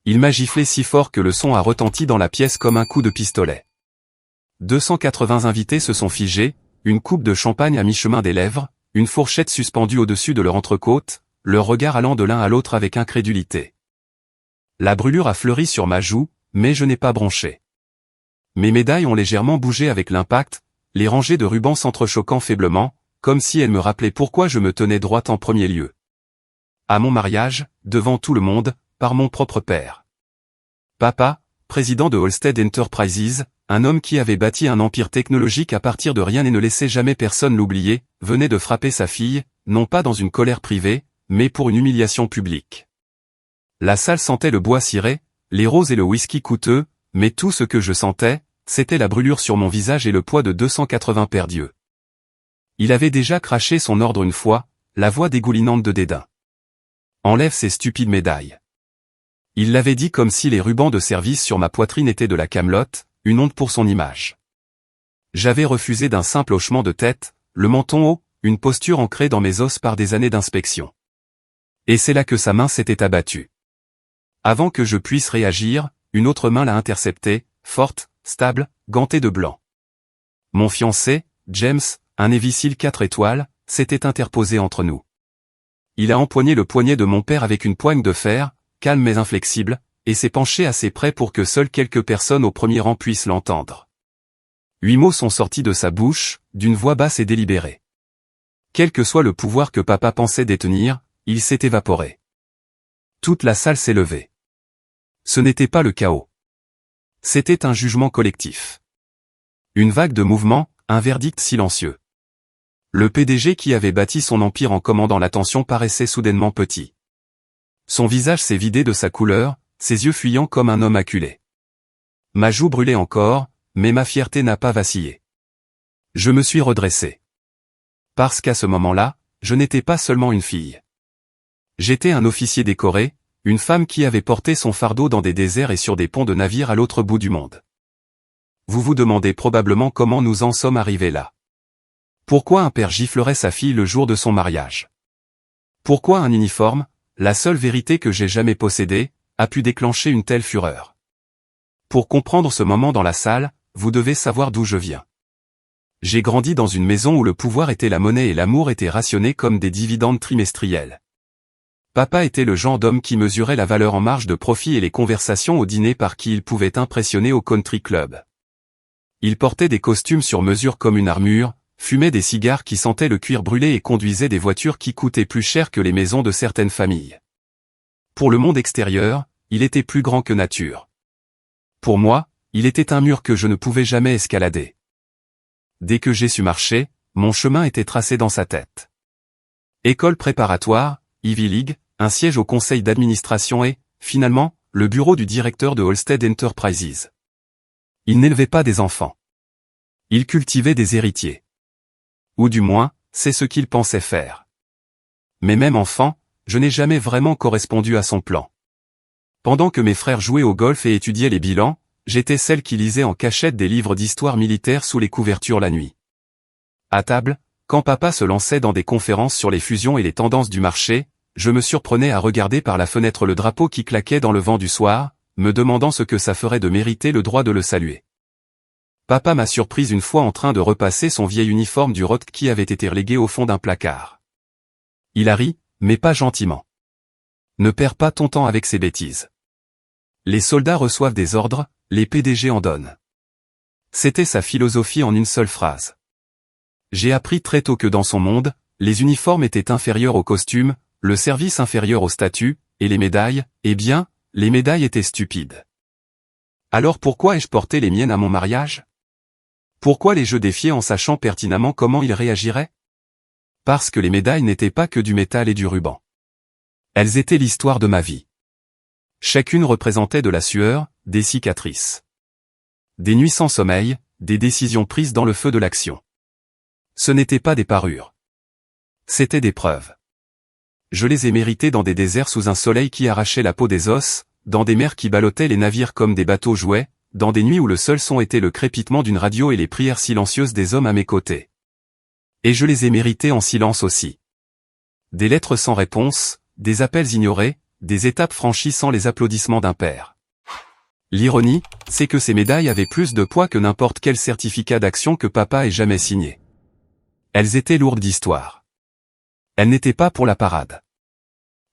Il m'a giflé si fort que le son a retenti dans la pièce comme un coup de pistolet. 280 invités se sont figés, une coupe de champagne à mi-chemin des lèvres, une fourchette suspendue au-dessus de leur entrecôte, leur regard allant de l'un à l'autre avec incrédulité. La brûlure a fleuri sur ma joue, mais je n'ai pas bronché. Mes médailles ont légèrement bougé avec l'impact, les rangées de rubans s'entrechoquant faiblement, comme si elles me rappelaient pourquoi je me tenais droite en premier lieu. À mon mariage, devant tout le monde, par mon propre père. Papa, président de Halstead Enterprises, un homme qui avait bâti un empire technologique à partir de rien et ne laissait jamais personne l'oublier, venait de frapper sa fille, non pas dans une colère privée, mais pour une humiliation publique. La salle sentait le bois ciré, les roses et le whisky coûteux, mais tout ce que je sentais, c'était la brûlure sur mon visage et le poids de 280 paires d'yeux. Il avait déjà craché son ordre une fois, la voix dégoulinante de dédain. Enlève ces stupides médailles. Il l'avait dit comme si les rubans de service sur ma poitrine étaient de la camelote, une honte pour son image. J'avais refusé d'un simple hochement de tête, le menton haut, une posture ancrée dans mes os par des années d'inspection. Et c'est là que sa main s'était abattue. Avant que je puisse réagir, une autre main l'a interceptée, forte, stable, gantée de blanc. Mon fiancé, James, un Navy SEAL 4 étoiles, s'était interposé entre nous. Il a empoigné le poignet de mon père avec une poigne de fer, calme mais inflexible, et s'est penché assez près pour que seules quelques personnes au premier rang puissent l'entendre. 8 mots sont sortis de sa bouche, d'une voix basse et délibérée. Quel que soit le pouvoir que papa pensait détenir, il s'est évaporé. Toute la salle s'est levée. Ce n'était pas le chaos. C'était un jugement collectif. Une vague de mouvements, un verdict silencieux. Le PDG qui avait bâti son empire en commandant l'attention paraissait soudainement petit. Son visage s'est vidé de sa couleur, ses yeux fuyants comme un homme acculé. Ma joue brûlait encore, mais ma fierté n'a pas vacillé. Je me suis redressé. Parce qu'à ce moment-là, je n'étais pas seulement une fille. J'étais un officier décoré, une femme qui avait porté son fardeau dans des déserts et sur des ponts de navires à l'autre bout du monde. Vous vous demandez probablement comment nous en sommes arrivés là. Pourquoi un père giflerait sa fille le jour de son mariage? Pourquoi un uniforme, la seule vérité que j'ai jamais possédée, a pu déclencher une telle fureur? Pour comprendre ce moment dans la salle, vous devez savoir d'où je viens. J'ai grandi dans une maison où le pouvoir était la monnaie et l'amour était rationné comme des dividendes trimestriels. Papa était le genre d'homme qui mesurait la valeur en marge de profit et les conversations au dîner par qui il pouvait impressionner au country club. Il portait des costumes sur mesure comme une armure, fumait des cigares qui sentaient le cuir brûlé et conduisait des voitures qui coûtaient plus cher que les maisons de certaines familles. Pour le monde extérieur, il était plus grand que nature. Pour moi, il était un mur que je ne pouvais jamais escalader. Dès que j'ai su marcher, mon chemin était tracé dans sa tête. École préparatoire, Ivy League, un siège au conseil d'administration et, finalement, le bureau du directeur de Halstead Enterprises. Il n'élevait pas des enfants. Il cultivait des héritiers. Ou du moins, c'est ce qu'il pensait faire. Mais même enfant, je n'ai jamais vraiment correspondu à son plan. Pendant que mes frères jouaient au golf et étudiaient les bilans, j'étais celle qui lisait en cachette des livres d'histoire militaire sous les couvertures la nuit. À table, quand papa se lançait dans des conférences sur les fusions et les tendances du marché, je me surprenais à regarder par la fenêtre le drapeau qui claquait dans le vent du soir, me demandant ce que ça ferait de mériter le droit de le saluer. Papa m'a surprise une fois en train de repasser son vieil uniforme du ROT qui avait été relégué au fond d'un placard. Il a ri, mais pas gentiment. Ne perds pas ton temps avec ces bêtises. Les soldats reçoivent des ordres, les PDG en donnent. C'était sa philosophie en une seule phrase. J'ai appris très tôt que dans son monde, les uniformes étaient inférieurs aux costumes, le service inférieur au statut, et les médailles, eh bien, les médailles étaient stupides. Alors pourquoi ai-je porté les miennes à mon mariage? Pourquoi les-je défier en sachant pertinemment comment ils réagiraient? Parce que les médailles n'étaient pas que du métal et du ruban. Elles étaient l'histoire de ma vie. Chacune représentait de la sueur, des cicatrices. Des nuits sans sommeil, des décisions prises dans le feu de l'action. Ce n'étaient pas des parures. C'étaient des preuves. Je les ai méritées dans des déserts sous un soleil qui arrachait la peau des os, dans des mers qui ballottaient les navires comme des bateaux jouets, dans des nuits où le seul son était le crépitement d'une radio et les prières silencieuses des hommes à mes côtés. Et je les ai méritées en silence aussi. Des lettres sans réponse, des appels ignorés, des étapes franchies sans les applaudissements d'un père. L'ironie, c'est que ces médailles avaient plus de poids que n'importe quel certificat d'action que papa ait jamais signé. Elles étaient lourdes d'histoire. Elles n'étaient pas pour la parade.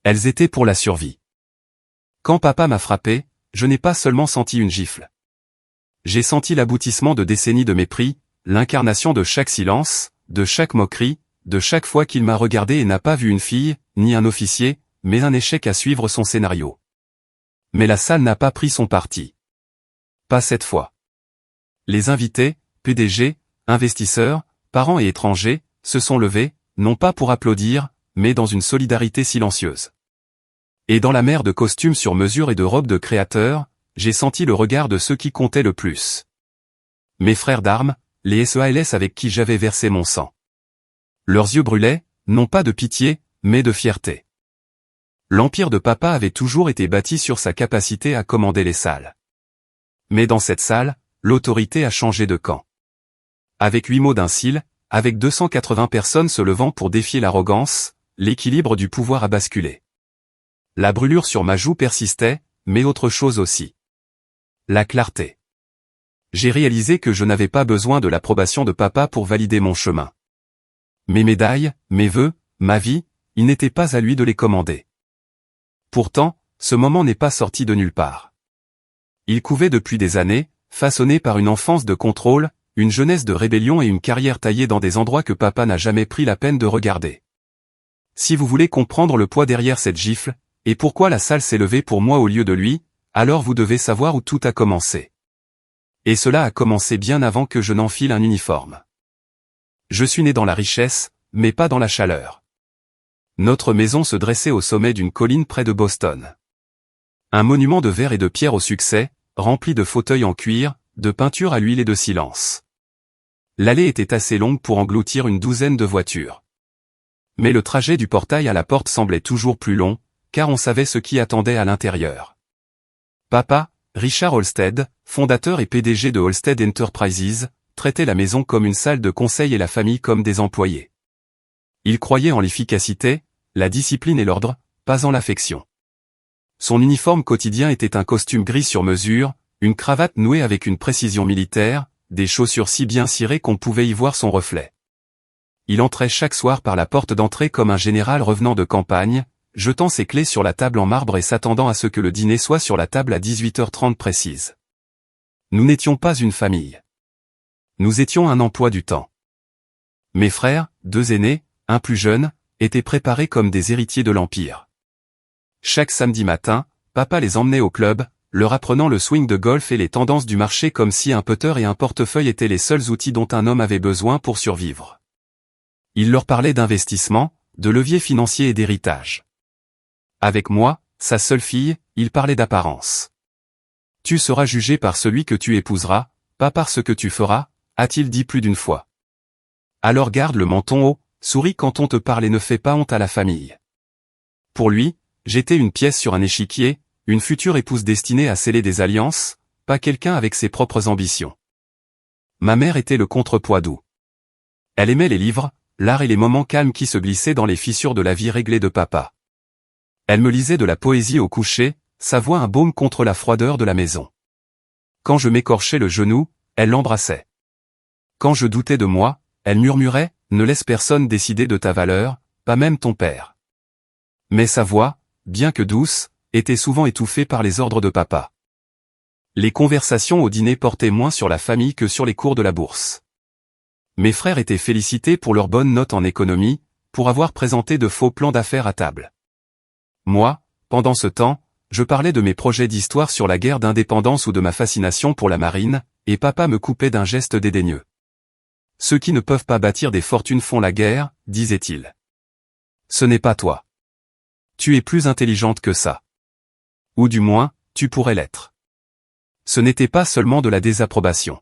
Elles étaient pour la survie. Quand papa m'a frappé, je n'ai pas seulement senti une gifle. J'ai senti l'aboutissement de décennies de mépris, l'incarnation de chaque silence, de chaque moquerie, de chaque fois qu'il m'a regardé et n'a pas vu une fille, ni un officier, mais un échec à suivre son scénario. Mais la salle n'a pas pris son parti. Pas cette fois. Les invités, PDG, investisseurs, parents et étrangers, se sont levés, non pas pour applaudir, mais dans une solidarité silencieuse. Et dans la mer de costumes sur mesure et de robes de créateurs, j'ai senti le regard de ceux qui comptaient le plus. Mes frères d'armes, les SEALS avec qui j'avais versé mon sang. Leurs yeux brûlaient, non pas de pitié, mais de fierté. L'empire de papa avait toujours été bâti sur sa capacité à commander les salles. Mais dans cette salle, l'autorité a changé de camp. Avec 8 mots d'un cil, avec 280 personnes se levant pour défier l'arrogance, l'équilibre du pouvoir a basculé. La brûlure sur ma joue persistait, mais autre chose aussi. La clarté. J'ai réalisé que je n'avais pas besoin de l'approbation de papa pour valider mon chemin. Mes médailles, mes vœux, ma vie, il n'était pas à lui de les commander. Pourtant, ce moment n'est pas sorti de nulle part. Il couvait depuis des années, façonné par une enfance de contrôle, une jeunesse de rébellion et une carrière taillée dans des endroits que papa n'a jamais pris la peine de regarder. Si vous voulez comprendre le poids derrière cette gifle, et pourquoi la salle s'est levée pour moi au lieu de lui, alors vous devez savoir où tout a commencé. Et cela a commencé bien avant que je n'enfile un uniforme. Je suis né dans la richesse, mais pas dans la chaleur. Notre maison se dressait au sommet d'une colline près de Boston. Un monument de verre et de pierre au succès, rempli de fauteuils en cuir, de peintures à l'huile et de silence. L'allée était assez longue pour engloutir une douzaine de voitures. Mais le trajet du portail à la porte semblait toujours plus long, car on savait ce qui attendait à l'intérieur. Papa, Richard Halstead, fondateur et PDG de Halstead Enterprises, traitait la maison comme une salle de conseil et la famille comme des employés. Il croyait en l'efficacité, la discipline et l'ordre, pas en l'affection. Son uniforme quotidien était un costume gris sur mesure, une cravate nouée avec une précision militaire, des chaussures si bien cirées qu'on pouvait y voir son reflet. Il entrait chaque soir par la porte d'entrée comme un général revenant de campagne, jetant ses clés sur la table en marbre et s'attendant à ce que le dîner soit sur la table à 18h30 précise. Nous n'étions pas une famille. Nous étions un emploi du temps. Mes frères, 2 aînés, un plus jeune, étaient préparés comme des héritiers de l'Empire. Chaque samedi matin, papa les emmenait au club, leur apprenant le swing de golf et les tendances du marché comme si un putter et un portefeuille étaient les seuls outils dont un homme avait besoin pour survivre. Il leur parlait d'investissement, de levier financier et d'héritage. Avec moi, sa seule fille, il parlait d'apparence. Tu seras jugé par celui que tu épouseras, pas par ce que tu feras, a-t-il dit plus d'une fois. Alors garde le menton haut, souris quand on te parle et ne fais pas honte à la famille. Pour lui, j'étais une pièce sur un échiquier, une future épouse destinée à sceller des alliances, pas quelqu'un avec ses propres ambitions. Ma mère était le contrepoids doux. Elle aimait les livres, l'art et les moments calmes qui se glissaient dans les fissures de la vie réglée de papa. Elle me lisait de la poésie au coucher, sa voix un baume contre la froideur de la maison. Quand je m'écorchais le genou, elle l'embrassait. Quand je doutais de moi, elle murmurait, « Ne laisse personne décider de ta valeur, pas même ton père. » Mais sa voix, bien que douce, était souvent étouffée par les ordres de papa. Les conversations au dîner portaient moins sur la famille que sur les cours de la bourse. Mes frères étaient félicités pour leurs bonnes notes en économie, pour avoir présenté de faux plans d'affaires à table. Moi, pendant ce temps, je parlais de mes projets d'histoire sur la guerre d'indépendance ou de ma fascination pour la marine, et papa me coupait d'un geste dédaigneux. Ceux qui ne peuvent pas bâtir des fortunes font la guerre, disait-il. Ce n'est pas toi. Tu es plus intelligente que ça. Ou du moins, tu pourrais l'être. Ce n'était pas seulement de la désapprobation.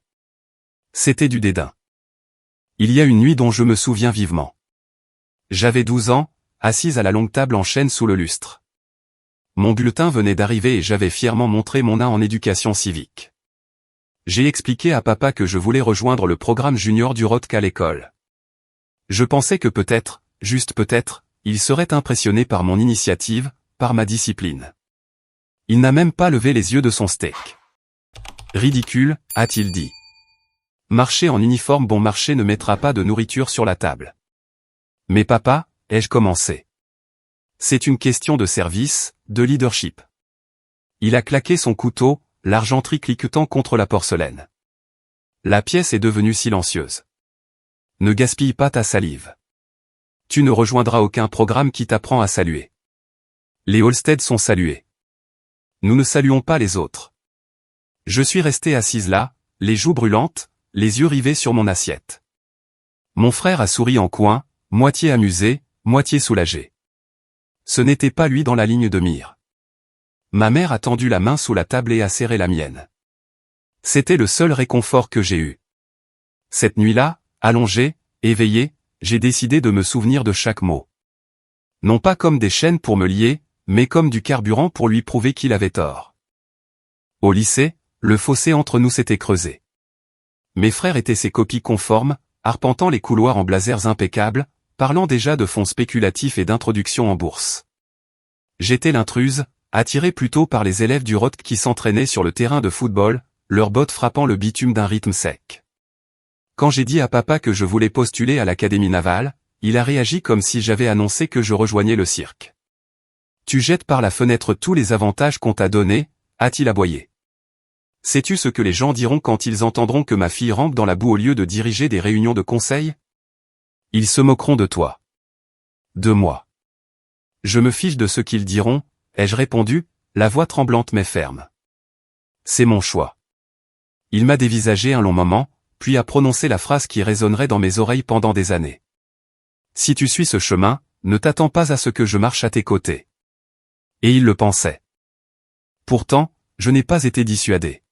C'était du dédain. Il y a une nuit dont je me souviens vivement. J'avais 12 ans, assise à la longue table en chêne sous le lustre. Mon bulletin venait d'arriver et j'avais fièrement montré mon A en éducation civique. J'ai expliqué à papa que je voulais rejoindre le programme junior du ROTC à l'école. Je pensais que peut-être, juste peut-être, il serait impressionné par mon initiative, par ma discipline. Il n'a même pas levé les yeux de son steak. Ridicule, a-t-il dit. Marcher en uniforme bon marché ne mettra pas de nourriture sur la table. Mais papa, ai-je commencé. C'est une question de service, de leadership. Il a claqué son couteau, l'argenterie cliquetant contre la porcelaine. La pièce est devenue silencieuse. Ne gaspille pas ta salive. Tu ne rejoindras aucun programme qui t'apprend à saluer. Les Olmsted sont salués. Nous ne saluons pas les autres. Je suis restée assise là, les joues brûlantes, les yeux rivés sur mon assiette. Mon frère a souri en coin, moitié amusé, moitié soulagé. Ce n'était pas lui dans la ligne de mire. Ma mère a tendu la main sous la table et a serré la mienne. C'était le seul réconfort que j'ai eu. Cette nuit-là, allongé, éveillé, j'ai décidé de me souvenir de chaque mot. Non pas comme des chaînes pour me lier, mais comme du carburant pour lui prouver qu'il avait tort. Au lycée, le fossé entre nous s'était creusé. Mes frères étaient ses copies conformes, arpentant les couloirs en blazers impeccables, parlant déjà de fonds spéculatifs et d'introduction en bourse. J'étais l'intruse, attirée plutôt par les élèves du ROTC qui s'entraînaient sur le terrain de football, leurs bottes frappant le bitume d'un rythme sec. Quand j'ai dit à papa que je voulais postuler à l'Académie navale, il a réagi comme si j'avais annoncé que je rejoignais le cirque. Tu jettes par la fenêtre tous les avantages qu'on t'a donnés, a-t-il aboyé. Sais-tu ce que les gens diront quand ils entendront que ma fille rampe dans la boue au lieu de diriger des réunions de conseil? Ils se moqueront de toi. De moi. Je me fiche de ce qu'ils diront, ai-je répondu, la voix tremblante mais ferme. C'est mon choix. Il m'a dévisagé un long moment, puis a prononcé la phrase qui résonnerait dans mes oreilles pendant des années. Si tu suis ce chemin, ne t'attends pas à ce que je marche à tes côtés. Et il le pensait. Pourtant, je n'ai pas été dissuadé.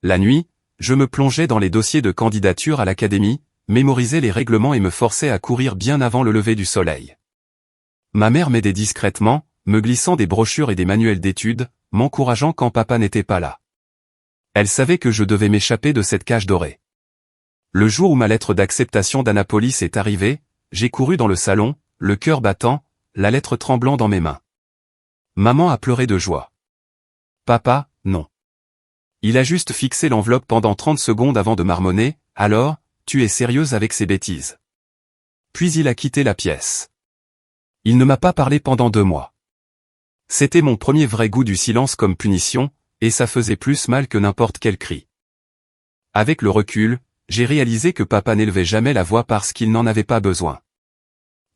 La nuit, je me plongeais dans les dossiers de candidature à l'académie, mémorisais les règlements et me forçais à courir bien avant le lever du soleil. Ma mère m'aidait discrètement, me glissant des brochures et des manuels d'études, m'encourageant quand papa n'était pas là. Elle savait que je devais m'échapper de cette cage dorée. Le jour où ma lettre d'acceptation d'Annapolis est arrivée, j'ai couru dans le salon, le cœur battant, la lettre tremblant dans mes mains. Maman a pleuré de joie. Papa, non. Il a juste fixé l'enveloppe pendant 30 secondes avant de marmonner, alors, tu es sérieuse avec ces bêtises. Puis il a quitté la pièce. Il ne m'a pas parlé pendant 2 mois. C'était mon premier vrai goût du silence comme punition, et ça faisait plus mal que n'importe quel cri. Avec le recul, j'ai réalisé que papa n'élevait jamais la voix parce qu'il n'en avait pas besoin.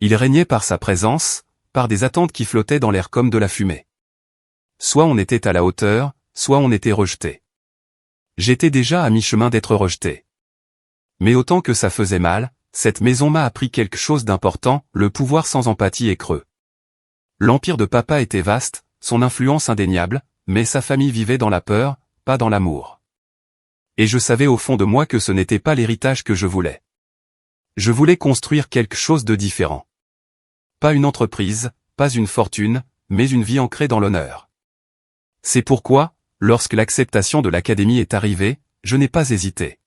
Il régnait par sa présence, par des attentes qui flottaient dans l'air comme de la fumée. Soit on était à la hauteur, soit on était rejeté. J'étais déjà à mi-chemin d'être rejeté. Mais autant que ça faisait mal, cette maison m'a appris quelque chose d'important, le pouvoir sans empathie est creux. L'empire de papa était vaste, son influence indéniable, mais sa famille vivait dans la peur, pas dans l'amour. Et je savais au fond de moi que ce n'était pas l'héritage que je voulais. Je voulais construire quelque chose de différent. Pas une entreprise, pas une fortune, mais une vie ancrée dans l'honneur. C'est pourquoi, lorsque l'acceptation de l'académie est arrivée, je n'ai pas hésité.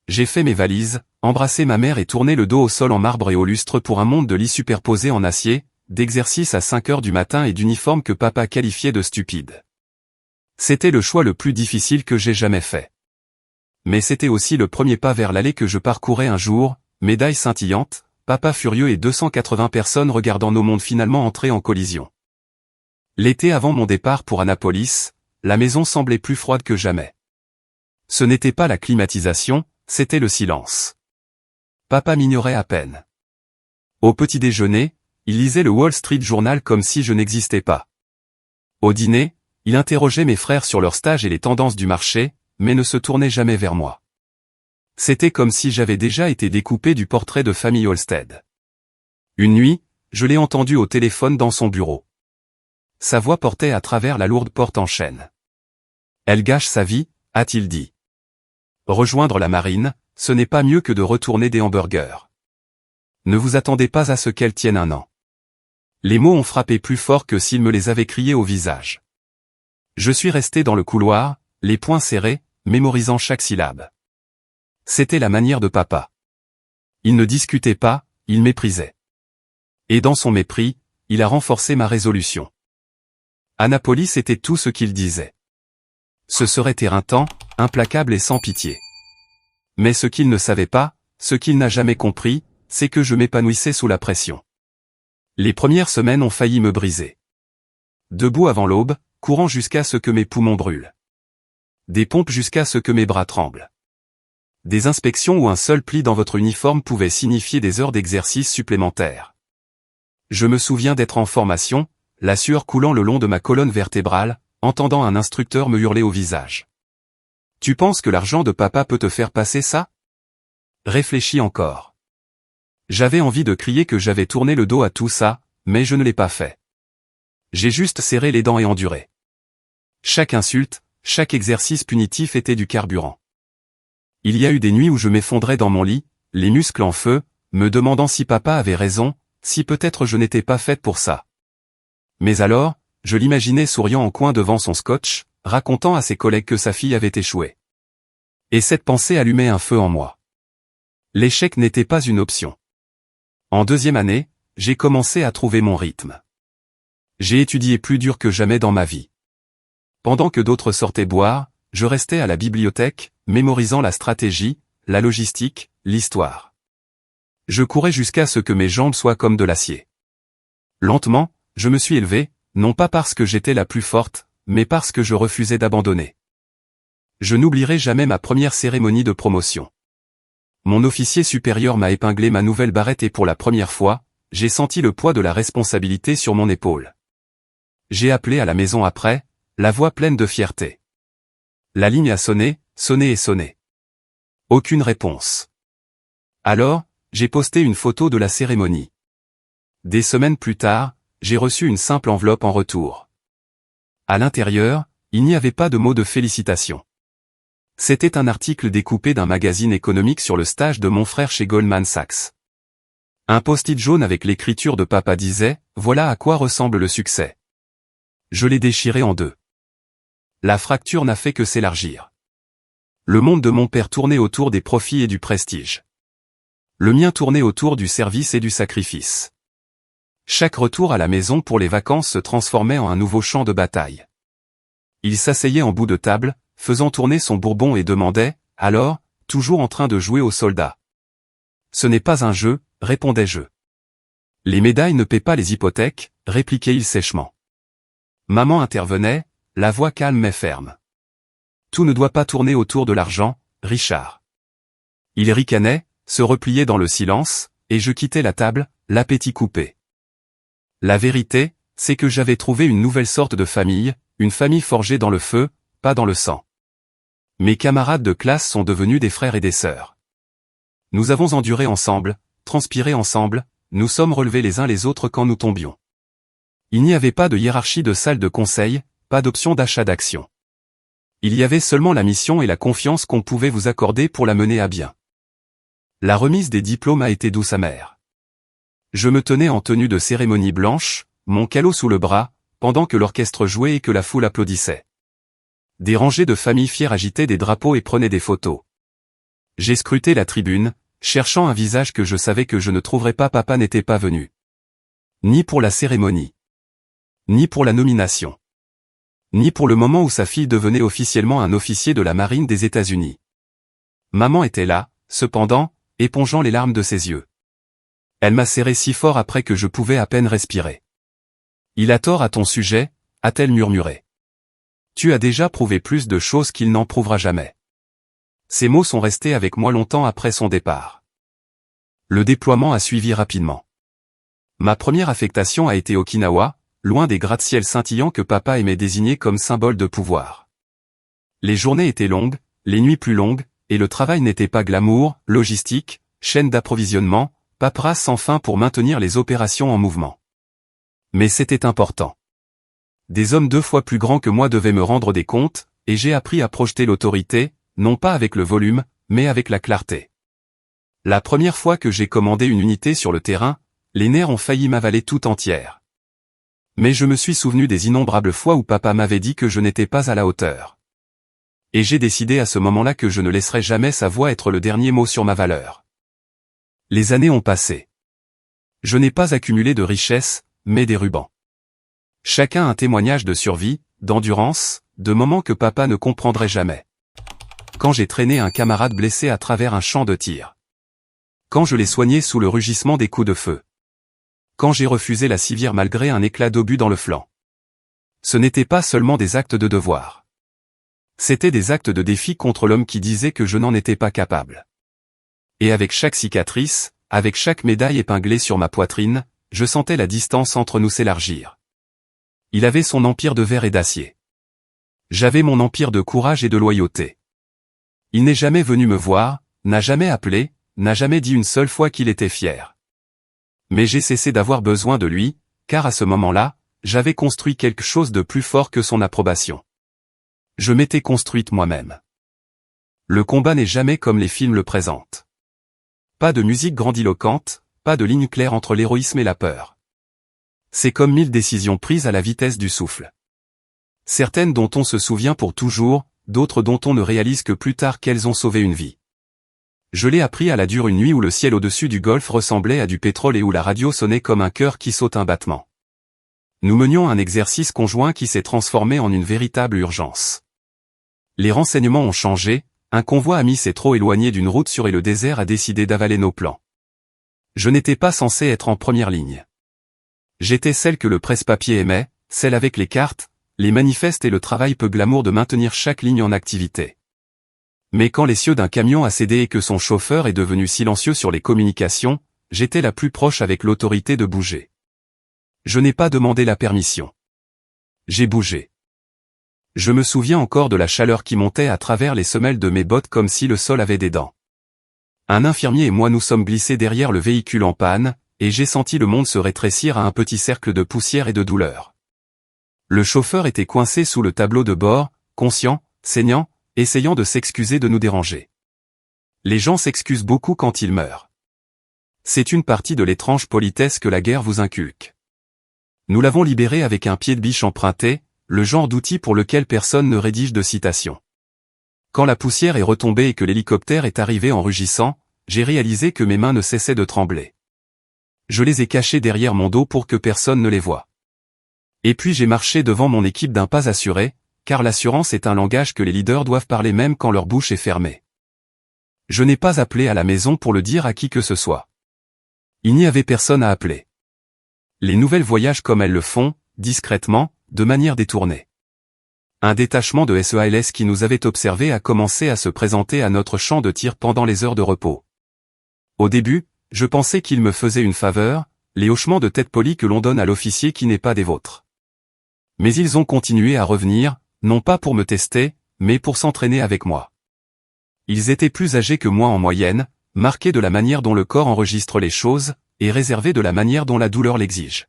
J'ai fait mes valises, embrassé ma mère et tourné le dos au sol en marbre et au lustre pour un monde de lits superposés en acier, d'exercices à 5 heures du matin et d'uniformes que papa qualifiait de stupides. C'était le choix le plus difficile que j'ai jamais fait. Mais c'était aussi le premier pas vers l'allée que je parcourais un jour, médaille scintillante, papa furieux et 280 personnes regardant nos mondes finalement entrer en collision. L'été avant mon départ pour Annapolis, la maison semblait plus froide que jamais. Ce n'était pas la climatisation, c'était le silence. Papa m'ignorait à peine. Au petit déjeuner, il lisait le Wall Street Journal comme si je n'existais pas. Au dîner, il interrogeait mes frères sur leurs stages et les tendances du marché, mais ne se tournait jamais vers moi. C'était comme si j'avais déjà été découpé du portrait de famille Olmsted. Une nuit, je l'ai entendu au téléphone dans son bureau. Sa voix portait à travers la lourde porte en chêne. Elle gâche sa vie, a-t-il dit. Rejoindre la marine, ce n'est pas mieux que de retourner des hamburgers. Ne vous attendez pas à ce qu'elle tienne 1 an. Les mots ont frappé plus fort que s'il me les avait criés au visage. Je suis resté dans le couloir, les poings serrés, mémorisant chaque syllabe. C'était la manière de papa. Il ne discutait pas, il méprisait. Et dans son mépris, il a renforcé ma résolution. Annapolis était tout ce qu'il disait. Ce serait éreintant, implacable et sans pitié. Mais ce qu'il ne savait pas, ce qu'il n'a jamais compris, c'est que je m'épanouissais sous la pression. Les premières semaines ont failli me briser. Debout avant l'aube, courant jusqu'à ce que mes poumons brûlent. Des pompes jusqu'à ce que mes bras tremblent. Des inspections où un seul pli dans votre uniforme pouvait signifier des heures d'exercice supplémentaires. Je me souviens d'être en formation, la sueur coulant le long de ma colonne vertébrale, entendant un instructeur me hurler au visage. « Tu penses que l'argent de papa peut te faire passer ça ? Réfléchis encore. » J'avais envie de crier que j'avais tourné le dos à tout ça, mais je ne l'ai pas fait. J'ai juste serré les dents et enduré. Chaque insulte, chaque exercice punitif était du carburant. Il y a eu des nuits où je m'effondrais dans mon lit, les muscles en feu, me demandant si papa avait raison, si peut-être je n'étais pas faite pour ça. Mais alors, je l'imaginais souriant en coin devant son scotch, racontant à ses collègues que sa fille avait échoué. Et cette pensée allumait un feu en moi. L'échec n'était pas une option. En deuxième année, j'ai commencé à trouver mon rythme. J'ai étudié plus dur que jamais dans ma vie. Pendant que d'autres sortaient boire, je restais à la bibliothèque, mémorisant la stratégie, la logistique, l'histoire. Je courais jusqu'à ce que mes jambes soient comme de l'acier. Lentement, je me suis élevé, non pas parce que j'étais la plus forte, mais parce que je refusais d'abandonner. Je n'oublierai jamais ma première cérémonie de promotion. Mon officier supérieur m'a épinglé ma nouvelle barrette et pour la première fois, j'ai senti le poids de la responsabilité sur mon épaule. J'ai appelé à la maison après, la voix pleine de fierté. La ligne a sonné, sonné et sonné. Aucune réponse. Alors, j'ai posté une photo de la cérémonie. Des semaines plus tard, j'ai reçu une simple enveloppe en retour. À l'intérieur, il n'y avait pas de mots de félicitations. C'était un article découpé d'un magazine économique sur le stage de mon frère chez Goldman Sachs. Un post-it jaune avec l'écriture de papa disait « Voilà à quoi ressemble le succès ». Je l'ai déchiré en deux. La fracture n'a fait que s'élargir. Le monde de mon père tournait autour des profits et du prestige. Le mien tournait autour du service et du sacrifice. Chaque retour à la maison pour les vacances se transformait en un nouveau champ de bataille. Il s'asseyait en bout de table, faisant tourner son bourbon et demandait, alors, toujours en train de jouer aux soldats. « Ce n'est pas un jeu », répondais-je. « Les médailles ne paient pas les hypothèques », répliquait-il sèchement. Maman intervenait, la voix calme mais ferme. « Tout ne doit pas tourner autour de l'argent, Richard. » Il ricanait, se repliait dans le silence, et je quittais la table, l'appétit coupé. La vérité, c'est que j'avais trouvé une nouvelle sorte de famille, une famille forgée dans le feu, pas dans le sang. Mes camarades de classe sont devenus des frères et des sœurs. Nous avons enduré ensemble, transpiré ensemble, nous sommes relevés les uns les autres quand nous tombions. Il n'y avait pas de hiérarchie de salle de conseil, pas d'option d'achat d'actions. Il y avait seulement la mission et la confiance qu'on pouvait vous accorder pour la mener à bien. La remise des diplômes a été douce amère. Je me tenais en tenue de cérémonie blanche, mon calot sous le bras, pendant que l'orchestre jouait et que la foule applaudissait. Des rangées de familles fières agitaient des drapeaux et prenaient des photos. J'ai scruté la tribune, cherchant un visage que je savais que je ne trouverais pas. Papa n'était pas venu. Ni pour la cérémonie. Ni pour la nomination. Ni pour le moment où sa fille devenait officiellement un officier de la marine des États-Unis. Maman était là, cependant, épongeant les larmes de ses yeux. Elle m'a serré si fort après que je pouvais à peine respirer. « Il a tort à ton sujet », a-t-elle murmuré. « Tu as déjà prouvé plus de choses qu'il n'en prouvera jamais. » Ces mots sont restés avec moi longtemps après son départ. Le déploiement a suivi rapidement. Ma première affectation a été Okinawa, loin des gratte-ciel scintillants que papa aimait désigner comme symbole de pouvoir. Les journées étaient longues, les nuits plus longues, et le travail n'était pas glamour, logistique, chaîne d'approvisionnement, paperasse sans fin pour maintenir les opérations en mouvement. Mais c'était important. Des hommes 2 fois plus grands que moi devaient me rendre des comptes, et j'ai appris à projeter l'autorité, non pas avec le volume, mais avec la clarté. La première fois que j'ai commandé une unité sur le terrain, les nerfs ont failli m'avaler tout entière. Mais je me suis souvenu des innombrables fois où papa m'avait dit que je n'étais pas à la hauteur. Et j'ai décidé à ce moment-là que je ne laisserai jamais sa voix être le dernier mot sur ma valeur. Les années ont passé. Je n'ai pas accumulé de richesses, mais des rubans. Chacun un témoignage de survie, d'endurance, de moments que papa ne comprendrait jamais. Quand j'ai traîné un camarade blessé à travers un champ de tir. Quand je l'ai soigné sous le rugissement des coups de feu. Quand j'ai refusé la civière malgré un éclat d'obus dans le flanc. Ce n'était pas seulement des actes de devoir. C'étaient des actes de défi contre l'homme qui disait que je n'en étais pas capable. Et avec chaque cicatrice, avec chaque médaille épinglée sur ma poitrine, je sentais la distance entre nous s'élargir. Il avait son empire de verre et d'acier. J'avais mon empire de courage et de loyauté. Il n'est jamais venu me voir, n'a jamais appelé, n'a jamais dit une seule fois qu'il était fier. Mais j'ai cessé d'avoir besoin de lui, car à ce moment-là, j'avais construit quelque chose de plus fort que son approbation. Je m'étais construite moi-même. Le combat n'est jamais comme les films le présentent. Pas de musique grandiloquente, pas de ligne claire entre l'héroïsme et la peur. C'est comme 1000 décisions prises à la vitesse du souffle. Certaines dont on se souvient pour toujours, d'autres dont on ne réalise que plus tard qu'elles ont sauvé une vie. Je l'ai appris à la dure une nuit où le ciel au-dessus du golfe ressemblait à du pétrole et où la radio sonnait comme un cœur qui saute un battement. Nous menions un exercice conjoint qui s'est transformé en une véritable urgence. Les renseignements ont changé, un convoi ami s'est trop éloigné d'une route sûre et le désert a décidé d'avaler nos plans. Je n'étais pas censé être en première ligne. J'étais celle que le presse-papier aimait, celle avec les cartes, les manifestes et le travail peu glamour de maintenir chaque ligne en activité. Mais quand l'essieu d'un camion a cédé et que son chauffeur est devenu silencieux sur les communications, j'étais la plus proche avec l'autorité de bouger. Je n'ai pas demandé la permission. J'ai bougé. Je me souviens encore de la chaleur qui montait à travers les semelles de mes bottes comme si le sol avait des dents. Un infirmier et moi nous sommes glissés derrière le véhicule en panne, et j'ai senti le monde se rétrécir à un petit cercle de poussière et de douleur. Le chauffeur était coincé sous le tableau de bord, conscient, saignant, essayant de s'excuser de nous déranger. Les gens s'excusent beaucoup quand ils meurent. C'est une partie de l'étrange politesse que la guerre vous inculque. Nous l'avons libéré avec un pied de biche emprunté, le genre d'outil pour lequel personne ne rédige de citation. Quand la poussière est retombée et que l'hélicoptère est arrivé en rugissant, j'ai réalisé que mes mains ne cessaient de trembler. Je les ai cachées derrière mon dos pour que personne ne les voie. Et puis j'ai marché devant mon équipe d'un pas assuré, car l'assurance est un langage que les leaders doivent parler même quand leur bouche est fermée. Je n'ai pas appelé à la maison pour le dire à qui que ce soit. Il n'y avait personne à appeler. Les nouvelles voyagent comme elles le font, discrètement, de manière détournée. Un détachement de SEALS qui nous avait observés a commencé à se présenter à notre champ de tir pendant les heures de repos. Au début, je pensais qu'ils me faisaient une faveur, les hochements de tête polis que l'on donne à l'officier qui n'est pas des vôtres. Mais ils ont continué à revenir, non pas pour me tester, mais pour s'entraîner avec moi. Ils étaient plus âgés que moi en moyenne, marqués de la manière dont le corps enregistre les choses, et réservés de la manière dont la douleur l'exige.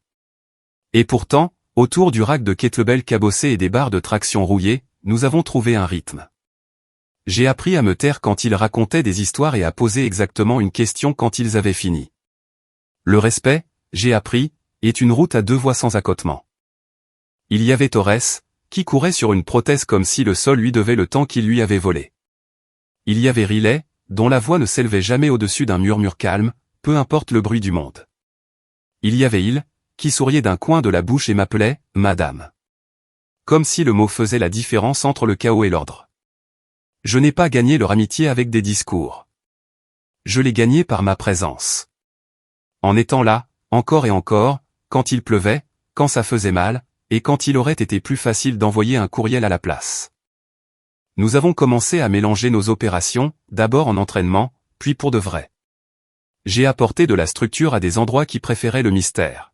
Et pourtant, autour du rack de kettlebell cabossé et des barres de traction rouillées, nous avons trouvé un rythme. J'ai appris à me taire quand ils racontaient des histoires et à poser exactement une question quand ils avaient fini. Le respect, j'ai appris, est une route à deux voies sans accotement. Il y avait Torres, qui courait sur une prothèse comme si le sol lui devait le temps qu'il lui avait volé. Il y avait Riley, dont la voix ne s'élevait jamais au-dessus d'un murmure calme, peu importe le bruit du monde. Il y avait il, qui souriait d'un coin de la bouche et m'appelait « Madame ». Comme si le mot faisait la différence entre le chaos et l'ordre. Je n'ai pas gagné leur amitié avec des discours. Je l'ai gagné par ma présence. En étant là, encore et encore, quand il pleuvait, quand ça faisait mal, et quand il aurait été plus facile d'envoyer un courriel à la place. Nous avons commencé à mélanger nos opérations, d'abord en entraînement, puis pour de vrai. J'ai apporté de la structure à des endroits qui préféraient le mystère.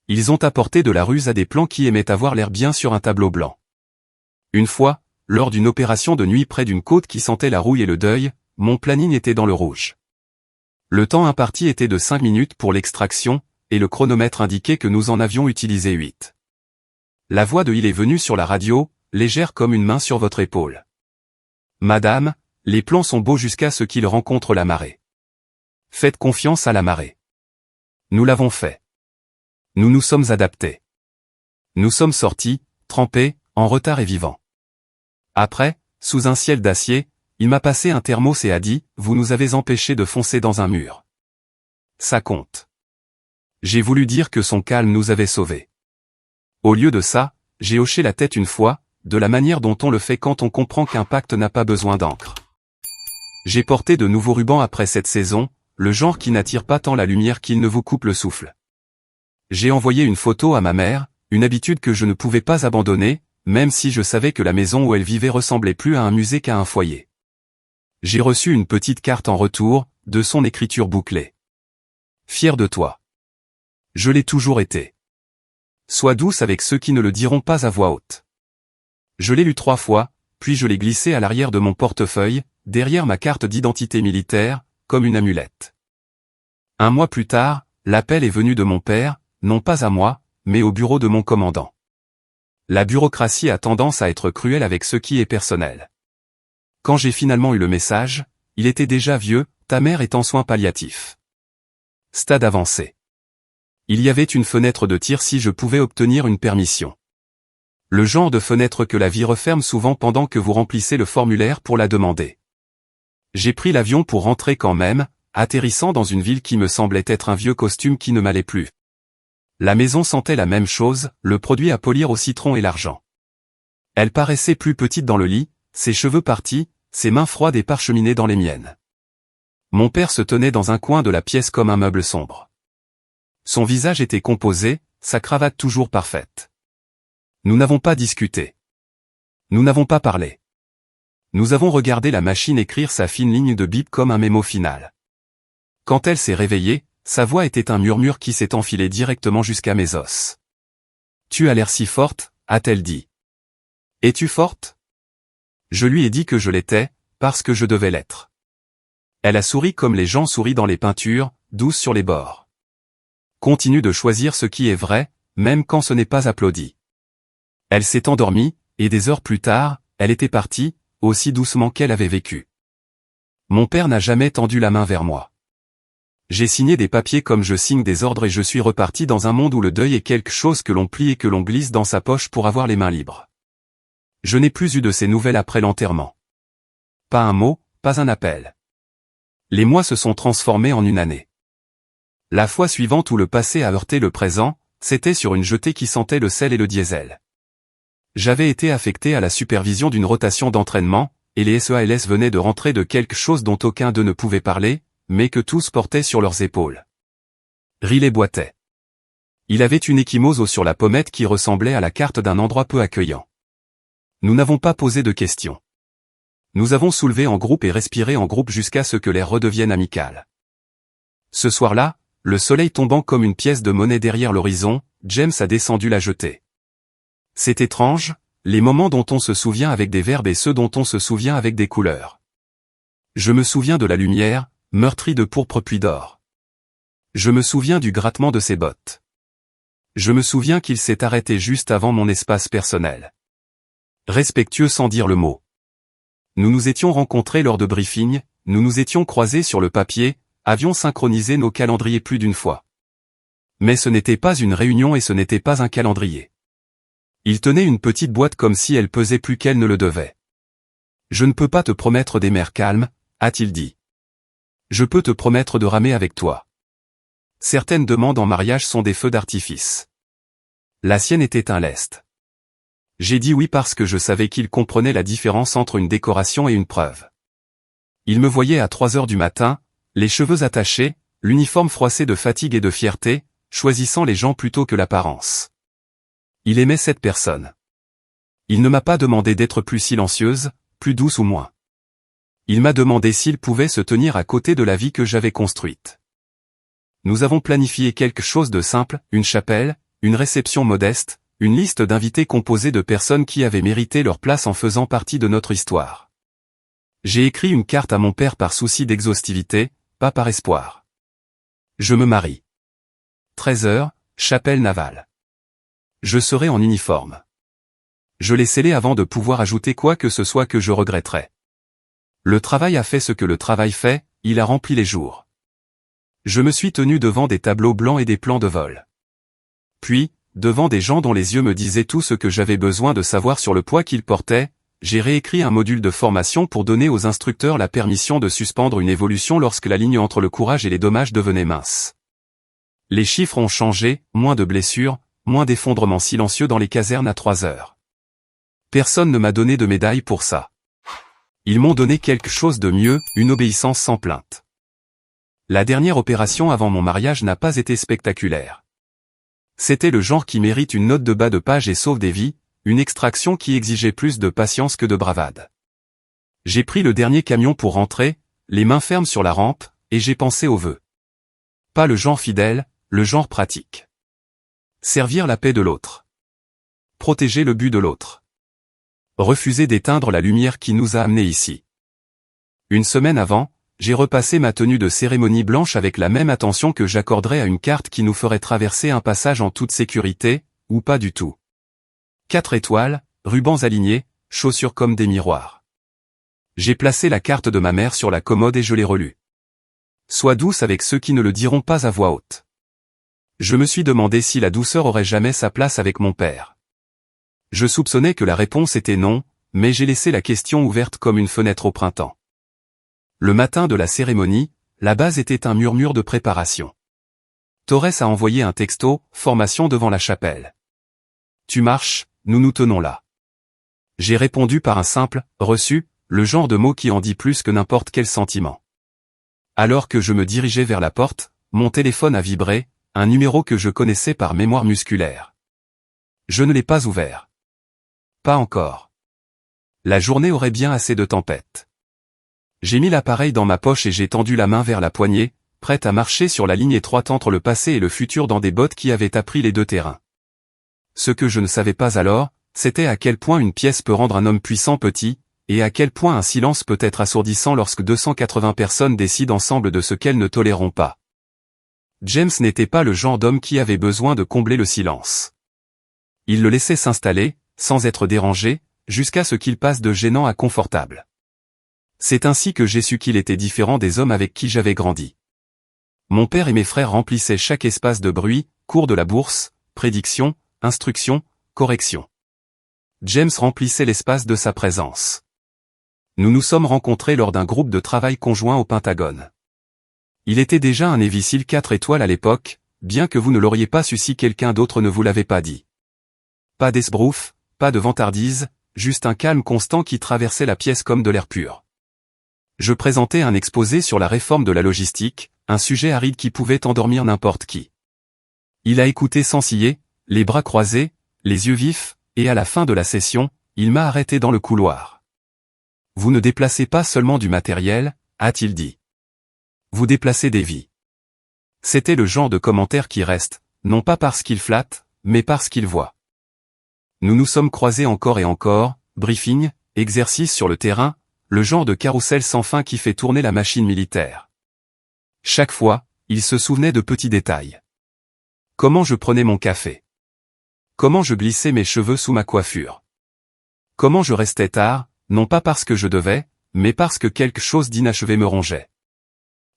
Ils ont apporté de la ruse à des plans qui aimaient avoir l'air bien sur un tableau blanc. Une fois, lors d'une opération de nuit près d'une côte qui sentait la rouille et le deuil, mon planning était dans le rouge. Le temps imparti était de 5 minutes pour l'extraction, et le chronomètre indiquait que nous en avions utilisé 8. La voix de il est venue sur la radio, légère comme une main sur votre épaule. Madame, les plans sont beaux jusqu'à ce qu'ils rencontrent la marée. Faites confiance à la marée. Nous l'avons fait. Nous nous sommes adaptés. Nous sommes sortis, trempés, en retard et vivants. Après, sous un ciel d'acier, il m'a passé un thermos et a dit « Vous nous avez empêchés de foncer dans un mur. » Ça compte. J'ai voulu dire que son calme nous avait sauvés. Au lieu de ça, j'ai hoché la tête une fois, de la manière dont on le fait quand on comprend qu'un pacte n'a pas besoin d'encre. J'ai porté de nouveaux rubans après cette saison, le genre qui n'attire pas tant la lumière qu'il ne vous coupe le souffle. J'ai envoyé une photo à ma mère, une habitude que je ne pouvais pas abandonner, même si je savais que la maison où elle vivait ressemblait plus à un musée qu'à un foyer. J'ai reçu une petite carte en retour, de son écriture bouclée. Fier de toi. Je l'ai toujours été. Sois douce avec ceux qui ne le diront pas à voix haute. Je l'ai lu 3 fois, puis je l'ai glissé à l'arrière de mon portefeuille, derrière ma carte d'identité militaire, comme une amulette. 1 mois plus tard, l'appel est venu de mon père, non pas à moi, mais au bureau de mon commandant. La bureaucratie a tendance à être cruelle avec ce qui est personnel. Quand j'ai finalement eu le message, il était déjà vieux, ta mère est en soins palliatifs. Stade avancé. Il y avait une fenêtre de tir si je pouvais obtenir une permission. Le genre de fenêtre que la vie referme souvent pendant que vous remplissez le formulaire pour la demander. J'ai pris l'avion pour rentrer quand même, atterrissant dans une ville qui me semblait être un vieux costume qui ne m'allait plus. La maison sentait la même chose, le produit à polir au citron et l'argent. Elle paraissait plus petite dans le lit, ses cheveux partis, ses mains froides et parcheminées dans les miennes. Mon père se tenait dans un coin de la pièce comme un meuble sombre. Son visage était composé, sa cravate toujours parfaite. Nous n'avons pas discuté. Nous n'avons pas parlé. Nous avons regardé la machine écrire sa fine ligne de bip comme un mémo final. Quand elle s'est réveillée, sa voix était un murmure qui s'est enfilé directement jusqu'à mes os. « Tu as l'air si forte », a-t-elle dit. « Es-tu forte ?» Je lui ai dit que je l'étais, parce que je devais l'être. Elle a souri comme les gens sourient dans les peintures, douce sur les bords. Continue de choisir ce qui est vrai, même quand ce n'est pas applaudi. Elle s'est endormie, et des heures plus tard, elle était partie, aussi doucement qu'elle avait vécu. Mon père n'a jamais tendu la main vers moi. J'ai signé des papiers comme je signe des ordres et je suis reparti dans un monde où le deuil est quelque chose que l'on plie et que l'on glisse dans sa poche pour avoir les mains libres. Je n'ai plus eu de ces nouvelles après l'enterrement. Pas un mot, pas un appel. Les mois se sont transformés en une année. La fois suivante où le passé a heurté le présent, c'était sur une jetée qui sentait le sel et le diesel. J'avais été affecté à la supervision d'une rotation d'entraînement, et les SEALS venaient de rentrer de quelque chose dont aucun d'eux ne pouvait parler, mais que tous portaient sur leurs épaules. Riley boitait. Il avait une ecchymose sur la pommette qui ressemblait à la carte d'un endroit peu accueillant. Nous n'avons pas posé de questions. Nous avons soulevé en groupe et respiré en groupe jusqu'à ce que l'air redevienne amical. Ce soir-là, le soleil tombant comme une pièce de monnaie derrière l'horizon, James a descendu la jetée. C'est étrange, les moments dont on se souvient avec des verbes et ceux dont on se souvient avec des couleurs. Je me souviens de la lumière, meurtrie de pourpre puis d'or. Je me souviens du grattement de ses bottes. Je me souviens qu'il s'est arrêté juste avant mon espace personnel. Respectueux sans dire le mot. Nous nous étions rencontrés lors de briefings, nous nous étions croisés sur le papier, avions synchronisé nos calendriers plus d'une fois. Mais ce n'était pas une réunion et ce n'était pas un calendrier. Il tenait une petite boîte comme si elle pesait plus qu'elle ne le devait. Je ne peux pas te promettre des mers calmes, a-t-il dit. Je peux te promettre de ramer avec toi. Certaines demandes en mariage sont des feux d'artifice. La sienne était un lest. J'ai dit oui parce que je savais qu'il comprenait la différence entre une décoration et une preuve. Il me voyait à 3 heures du matin, les cheveux attachés, l'uniforme froissé de fatigue et de fierté, choisissant les gens plutôt que l'apparence. Il aimait cette personne. Il ne m'a pas demandé d'être plus silencieuse, plus douce ou moins. Il m'a demandé s'il pouvait se tenir à côté de la vie que j'avais construite. Nous avons planifié quelque chose de simple, une chapelle, une réception modeste, une liste d'invités composée de personnes qui avaient mérité leur place en faisant partie de notre histoire. J'ai écrit une carte à mon père par souci d'exhaustivité, pas par espoir. Je me marie. 13 heures, chapelle navale. Je serai en uniforme. Je l'ai scellé avant de pouvoir ajouter quoi que ce soit que je regretterais. Le travail a fait ce que le travail fait, il a rempli les jours. Je me suis tenu devant des tableaux blancs et des plans de vol. Puis, devant des gens dont les yeux me disaient tout ce que j'avais besoin de savoir sur le poids qu'ils portaient, j'ai réécrit un module de formation pour donner aux instructeurs la permission de suspendre une évolution lorsque la ligne entre le courage et les dommages devenait mince. Les chiffres ont changé, moins de blessures, moins d'effondrements silencieux dans les casernes à 3 heures. Personne ne m'a donné de médaille pour ça. Ils m'ont donné quelque chose de mieux, une obéissance sans plainte. La dernière opération avant mon mariage n'a pas été spectaculaire. C'était le genre qui mérite une note de bas de page et sauve des vies, une extraction qui exigeait plus de patience que de bravade. J'ai pris le dernier camion pour rentrer, les mains fermes sur la rampe, et j'ai pensé aux vœux. Pas le genre fidèle, le genre pratique. Servir la paix de l'autre. Protéger le but de l'autre. Refuser d'éteindre la lumière qui nous a amenés ici. Une semaine avant, j'ai repassé ma tenue de cérémonie blanche avec la même attention que j'accorderais à une carte qui nous ferait traverser un passage en toute sécurité, ou pas du tout. 4 étoiles, rubans alignés, chaussures comme des miroirs. J'ai placé la carte de ma mère sur la commode et je l'ai relue. Sois douce avec ceux qui ne le diront pas à voix haute. Je me suis demandé si la douceur aurait jamais sa place avec mon père. Je soupçonnais que la réponse était non, mais j'ai laissé la question ouverte comme une fenêtre au printemps. Le matin de la cérémonie, la base était un murmure de préparation. Torres a envoyé un texto, formation devant la chapelle. Tu marches, nous nous tenons là. J'ai répondu par un simple « reçu », le genre de mot qui en dit plus que n'importe quel sentiment. Alors que je me dirigeais vers la porte, mon téléphone a vibré, un numéro que je connaissais par mémoire musculaire. Je ne l'ai pas ouvert. Pas encore. La journée aurait bien assez de tempêtes. J'ai mis l'appareil dans ma poche et j'ai tendu la main vers la poignée, prête à marcher sur la ligne étroite entre le passé et le futur dans des bottes qui avaient appris les deux terrains. Ce que je ne savais pas alors, c'était à quel point une pièce peut rendre un homme puissant petit, et à quel point un silence peut être assourdissant lorsque 280 personnes décident ensemble de ce qu'elles ne toléreront pas. James n'était pas le genre d'homme qui avait besoin de combler le silence. Il le laissait s'installer, sans être dérangé, jusqu'à ce qu'il passe de gênant à confortable. C'est ainsi que j'ai su qu'il était différent des hommes avec qui j'avais grandi. Mon père et mes frères remplissaient chaque espace de bruit, cours de la bourse, prédiction, instruction, correction. James remplissait l'espace de sa présence. Nous nous sommes rencontrés lors d'un groupe de travail conjoint au Pentagone. Il était déjà un Navy SEAL 4 étoiles à l'époque, bien que vous ne l'auriez pas su si quelqu'un d'autre ne vous l'avait pas dit. Pas d'esbrouf, pas de vantardise, juste un calme constant qui traversait la pièce comme de l'air pur. Je présentais un exposé sur la réforme de la logistique, un sujet aride qui pouvait endormir n'importe qui. Il a écouté sans ciller, les bras croisés, les yeux vifs, et à la fin de la session, il m'a arrêté dans le couloir. « Vous ne déplacez pas seulement du matériel, » a-t-il dit. « Vous déplacez des vies. » C'était le genre de commentaire qui reste, non pas parce qu'il flatte, mais parce qu'il voit. Nous nous sommes croisés encore et encore, briefing, exercice sur le terrain, le genre de carrousel sans fin qui fait tourner la machine militaire. Chaque fois, il se souvenait de petits détails. Comment je prenais mon café. Comment je glissais mes cheveux sous ma coiffure. Comment je restais tard, non pas parce que je devais, mais parce que quelque chose d'inachevé me rongeait.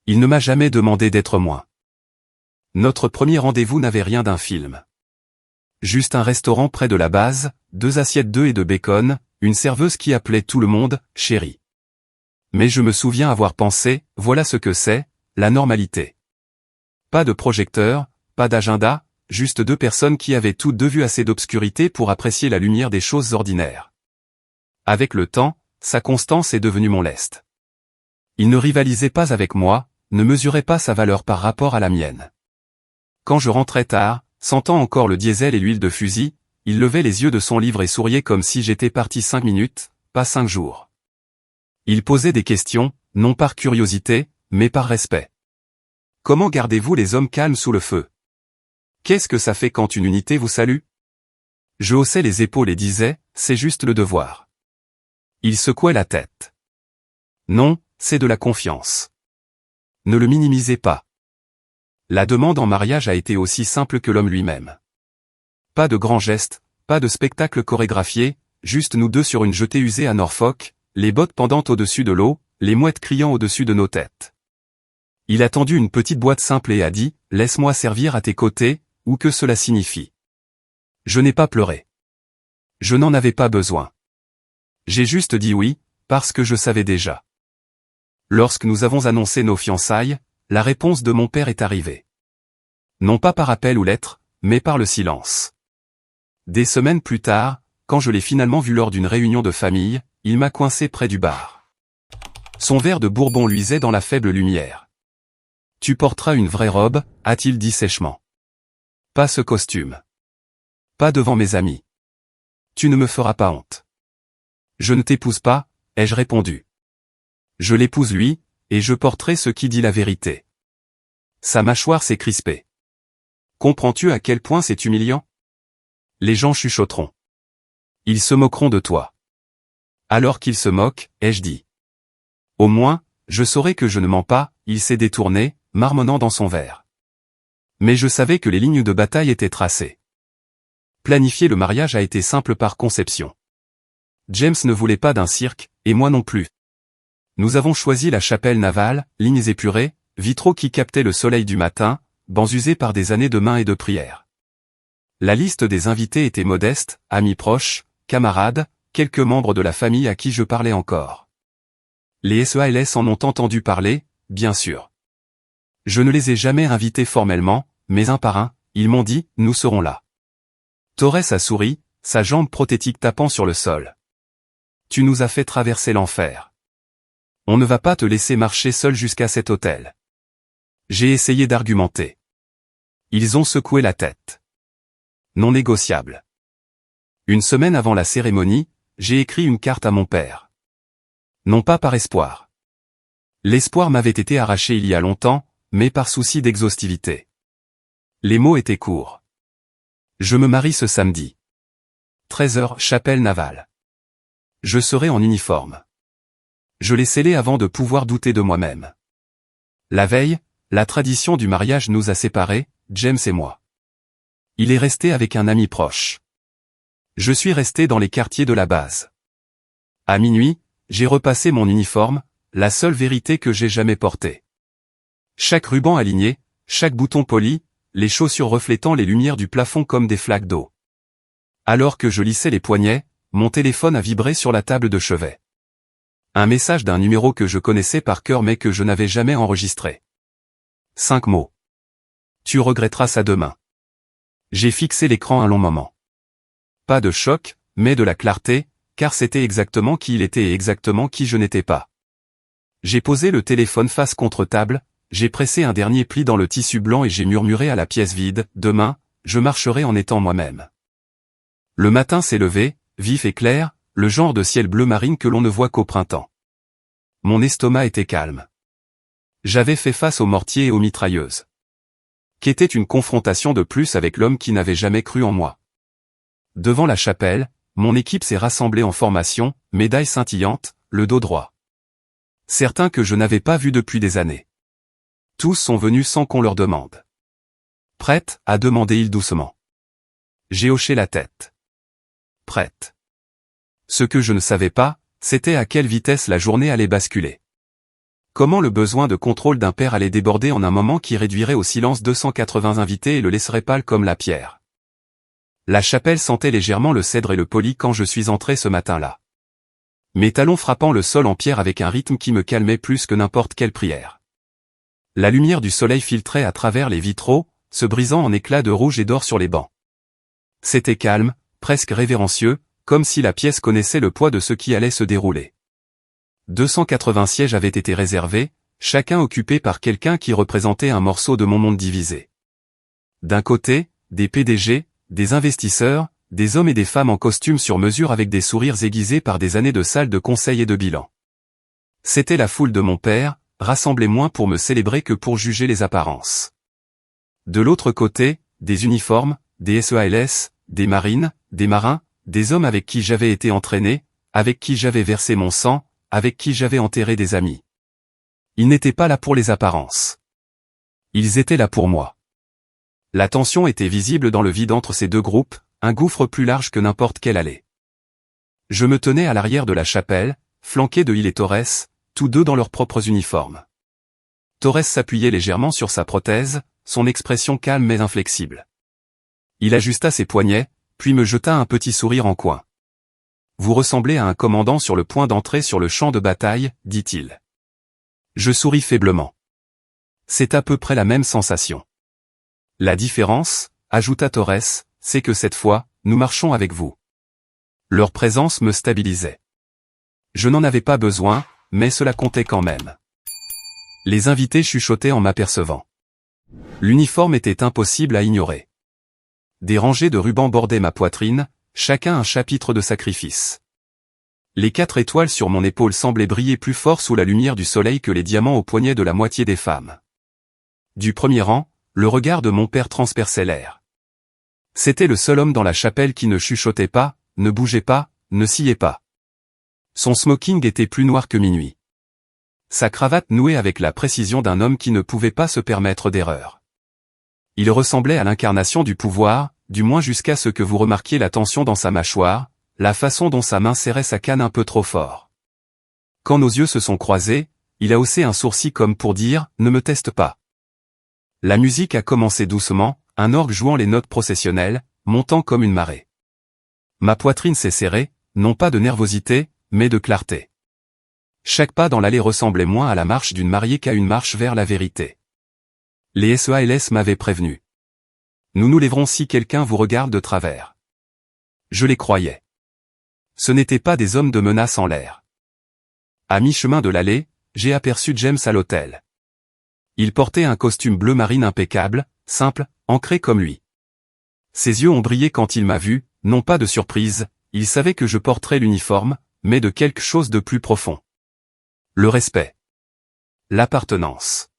Il ne m'a jamais demandé d'être moins. Notre premier rendez-vous n'avait rien d'un film. Juste un restaurant près de la base, 2 assiettes d'œufs et de bacon, une serveuse qui appelait tout le monde « chérie ». Mais je me souviens avoir pensé, voilà ce que c'est, la normalité. Pas de projecteur, pas d'agenda, juste 2 personnes qui avaient toutes 2 vues assez d'obscurité pour apprécier la lumière des choses ordinaires. Avec le temps, sa constance est devenue mon lest. Il ne rivalisait pas avec moi, ne mesurait pas sa valeur par rapport à la mienne. Quand je rentrais tard, sentant encore le diesel et l'huile de fusil, il levait les yeux de son livre et souriait comme si j'étais parti 5 minutes, pas 5 jours. Il posait des questions, non par curiosité, mais par respect. Comment gardez-vous les hommes calmes sous le feu? Qu'est-ce que ça fait quand une unité vous salue? Je haussais les épaules et disais, c'est juste le devoir. Il secouait la tête. Non, c'est de la confiance. Ne le minimisez pas. La demande en mariage a été aussi simple que l'homme lui-même. Pas de grands gestes, pas de spectacle chorégraphié, juste nous 2 sur une jetée usée à Norfolk, les bottes pendant au-dessus de l'eau, les mouettes criant au-dessus de nos têtes. Il a tendu une petite boîte simple et a dit, « Laisse-moi servir à tes côtés », ou que cela signifie. Je n'ai pas pleuré. Je n'en avais pas besoin. J'ai juste dit oui, parce que je savais déjà. Lorsque nous avons annoncé nos fiançailles, la réponse de mon père est arrivée. Non pas par appel ou lettre, mais par le silence. Des semaines plus tard, quand je l'ai finalement vu lors d'une réunion de famille, il m'a coincé près du bar. Son verre de bourbon luisait dans la faible lumière. « Tu porteras une vraie robe », a-t-il dit sèchement. « Pas ce costume. Pas devant mes amis. Tu ne me feras pas honte. »« Je ne t'épouse pas », ai-je répondu. « Je l'épouse lui, et je porterai ce qui dit la vérité. » Sa mâchoire s'est crispée. « Comprends-tu à quel point c'est humiliant ? Les gens chuchoteront. Ils se moqueront de toi. » Alors qu'ils se moquent, ai-je dit. Au moins, je saurai que je ne mens pas, il s'est détourné, marmonnant dans son verre. Mais je savais que les lignes de bataille étaient tracées. Planifier le mariage a été simple par conception. James ne voulait pas d'un cirque, et moi non plus. Nous avons choisi la chapelle navale, lignes épurées, vitraux qui captaient le soleil du matin, bancs usés par des années de main et de prière. La liste des invités était modeste, amis proches, camarades, quelques membres de la famille à qui je parlais encore. Les SEALS en ont entendu parler, bien sûr. Je ne les ai jamais invités formellement, mais un par un, ils m'ont dit « Nous serons là ». Torres a souri, sa jambe prothétique tapant sur le sol. « Tu nous as fait traverser l'enfer. On ne va pas te laisser marcher seul jusqu'à cet hôtel. » J'ai essayé d'argumenter. Ils ont secoué la tête. Non négociable. Une semaine avant la cérémonie, j'ai écrit une carte à mon père. Non pas par espoir. L'espoir m'avait été arraché il y a longtemps, mais par souci d'exhaustivité. Les mots étaient courts. Je me marie ce samedi. 13h, chapelle navale. Je serai en uniforme. Je l'ai scellé avant de pouvoir douter de moi-même. La veille, la tradition du mariage nous a séparés, James et moi. Il est resté avec un ami proche. Je suis resté dans les quartiers de la base. À minuit, j'ai repassé mon uniforme, la seule vérité que j'ai jamais portée. Chaque ruban aligné, chaque bouton poli, les chaussures reflétant les lumières du plafond comme des flaques d'eau. Alors que je lissais les poignets, mon téléphone a vibré sur la table de chevet. Un message d'un numéro que je connaissais par cœur mais que je n'avais jamais enregistré. 5 mots. Tu regretteras ça demain. J'ai fixé l'écran un long moment. Pas de choc, mais de la clarté, car c'était exactement qui il était et exactement qui je n'étais pas. J'ai posé le téléphone face contre table, j'ai pressé un dernier pli dans le tissu blanc et j'ai murmuré à la pièce vide, demain, je marcherai en étant moi-même. Le matin s'est levé, vif et clair, le genre de ciel bleu marine que l'on ne voit qu'au printemps. Mon estomac était calme. J'avais fait face aux mortiers et aux mitrailleuses. Qu'était une confrontation de plus avec l'homme qui n'avait jamais cru en moi. Devant la chapelle, mon équipe s'est rassemblée en formation, médaille scintillante, le dos droit. Certains que je n'avais pas vus depuis des années. Tous sont venus sans qu'on leur demande. Prête, a demandé-il doucement. J'ai hoché la tête. Prête. Ce que je ne savais pas, c'était à quelle vitesse la journée allait basculer. Comment le besoin de contrôle d'un père allait déborder en un moment qui réduirait au silence 280 invités et le laisserait pâle comme la pierre. La chapelle sentait légèrement le cèdre et le poli quand je suis entré ce matin-là. Mes talons frappant le sol en pierre avec un rythme qui me calmait plus que n'importe quelle prière. La lumière du soleil filtrait à travers les vitraux, se brisant en éclats de rouge et d'or sur les bancs. C'était calme, presque révérencieux, comme si la pièce connaissait le poids de ce qui allait se dérouler. 280 sièges avaient été réservés, chacun occupé par quelqu'un qui représentait un morceau de mon monde divisé. D'un côté, des PDG, des investisseurs, des hommes et des femmes en costume sur mesure avec des sourires aiguisés par des années de salles de conseil et de bilan. C'était la foule de mon père, rassemblée moins pour me célébrer que pour juger les apparences. De l'autre côté, des uniformes, des SEALS, des marines, des marins, des hommes avec qui j'avais été entraîné, avec qui j'avais versé mon sang, avec qui j'avais enterré des amis. Ils n'étaient pas là pour les apparences. Ils étaient là pour moi. La tension était visible dans le vide entre ces deux groupes, un gouffre plus large que n'importe quelle allée. Je me tenais à l'arrière de la chapelle, flanqué de Hill et Torres, tous deux dans leurs propres uniformes. Torres s'appuyait légèrement sur sa prothèse, son expression calme mais inflexible. Il ajusta ses poignets, puis me jeta un petit sourire en coin. « Vous ressemblez à un commandant sur le point d'entrer sur le champ de bataille, dit-il. » Je souris faiblement. C'est à peu près la même sensation. La différence, ajouta Torres, c'est que cette fois, nous marchons avec vous. Leur présence me stabilisait. Je n'en avais pas besoin, mais cela comptait quand même. Les invités chuchotaient en m'apercevant. L'uniforme était impossible à ignorer. Des rangées de rubans bordaient ma poitrine, chacun un chapitre de sacrifice. Les 4 étoiles sur mon épaule semblaient briller plus fort sous la lumière du soleil que les diamants au poignet de la moitié des femmes. Du premier rang, le regard de mon père transperçait l'air. C'était le seul homme dans la chapelle qui ne chuchotait pas, ne bougeait pas, ne sciait pas. Son smoking était plus noir que minuit. Sa cravate nouée avec la précision d'un homme qui ne pouvait pas se permettre d'erreur. Il ressemblait à l'incarnation du pouvoir, du moins jusqu'à ce que vous remarquiez la tension dans sa mâchoire, la façon dont sa main serrait sa canne un peu trop fort. Quand nos yeux se sont croisés, il a haussé un sourcil comme pour dire « Ne me teste pas ». La musique a commencé doucement, un orgue jouant les notes processionnelles, montant comme une marée. Ma poitrine s'est serrée, non pas de nervosité, mais de clarté. Chaque pas dans l'allée ressemblait moins à la marche d'une mariée qu'à une marche vers la vérité. Les SEALS m'avaient prévenu. Nous nous lèverons si quelqu'un vous regarde de travers. Je les croyais. Ce n'étaient pas des hommes de menace en l'air. À mi-chemin de l'allée, j'ai aperçu James à l'hôtel. Il portait un costume bleu marine impeccable, simple, ancré comme lui. Ses yeux ont brillé quand il m'a vu, non pas de surprise, il savait que je porterais l'uniforme, mais de quelque chose de plus profond. Le respect. L'appartenance.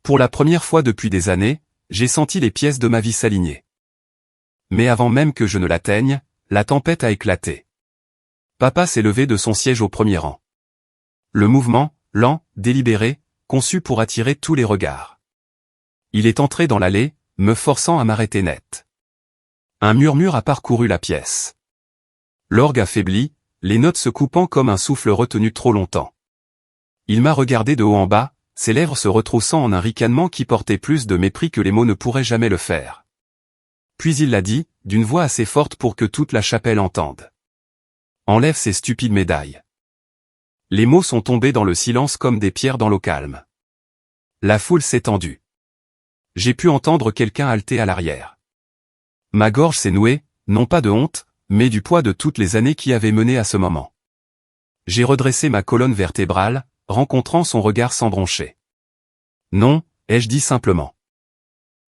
Pour la première fois depuis des années, j'ai senti les pièces de ma vie s'aligner. Mais avant même que je ne l'atteigne, la tempête a éclaté. Papa s'est levé de son siège au premier rang. Le mouvement, lent, délibéré, conçu pour attirer tous les regards. Il est entré dans l'allée, me forçant à m'arrêter net. Un murmure a parcouru la pièce. L'orgue a faibli, les notes se coupant comme un souffle retenu trop longtemps. Il m'a regardé de haut en bas, ses lèvres se retroussant en un ricanement qui portait plus de mépris que les mots ne pourraient jamais le faire. Puis il l'a dit, d'une voix assez forte pour que toute la chapelle entende. Enlève ces stupides médailles. Les mots sont tombés dans le silence comme des pierres dans l'eau calme. La foule s'est tendue. J'ai pu entendre quelqu'un halter à l'arrière. Ma gorge s'est nouée, non pas de honte, mais du poids de toutes les années qui avaient mené à ce moment. J'ai redressé ma colonne vertébrale, rencontrant son regard sans broncher. Non, ai-je dit simplement.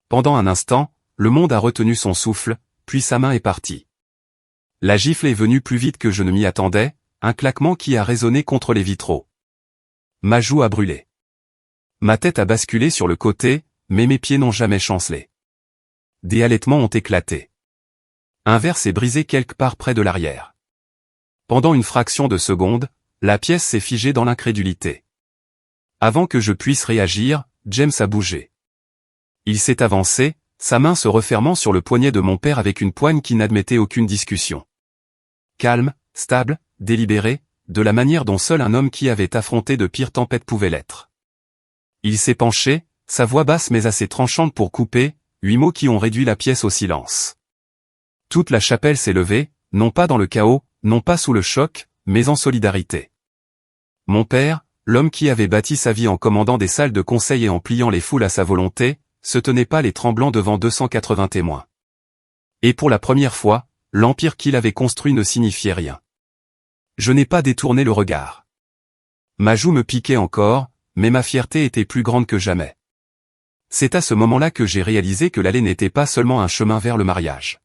Pendant un instant, le monde a retenu son souffle, puis sa main est partie. La gifle est venue plus vite que je ne m'y attendais, un claquement qui a résonné contre les vitraux. Ma joue a brûlé. Ma tête a basculé sur le côté, mais mes pieds n'ont jamais chancelé. Des halètements ont éclaté. Un verre s'est brisé quelque part près de l'arrière. Pendant une fraction de seconde, la pièce s'est figée dans l'incrédulité. Avant que je puisse réagir, James a bougé. Il s'est avancé, sa main se refermant sur le poignet de mon père avec une poigne qui n'admettait aucune discussion. Calme, stable, délibéré, de la manière dont seul un homme qui avait affronté de pires tempêtes pouvait l'être. Il s'est penché, sa voix basse mais assez tranchante pour couper, 8 mots qui ont réduit la pièce au silence. Toute la chapelle s'est levée, non pas dans le chaos, non pas sous le choc, mais en solidarité. Mon père, l'homme qui avait bâti sa vie en commandant des salles de conseil et en pliant les foules à sa volonté, se tenait pas les tremblants devant 280 témoins. Et pour la première fois, l'empire qu'il avait construit ne signifiait rien. Je n'ai pas détourné le regard. Ma joue me piquait encore, mais ma fierté était plus grande que jamais. C'est à ce moment-là que j'ai réalisé que l'allée n'était pas seulement un chemin vers le mariage.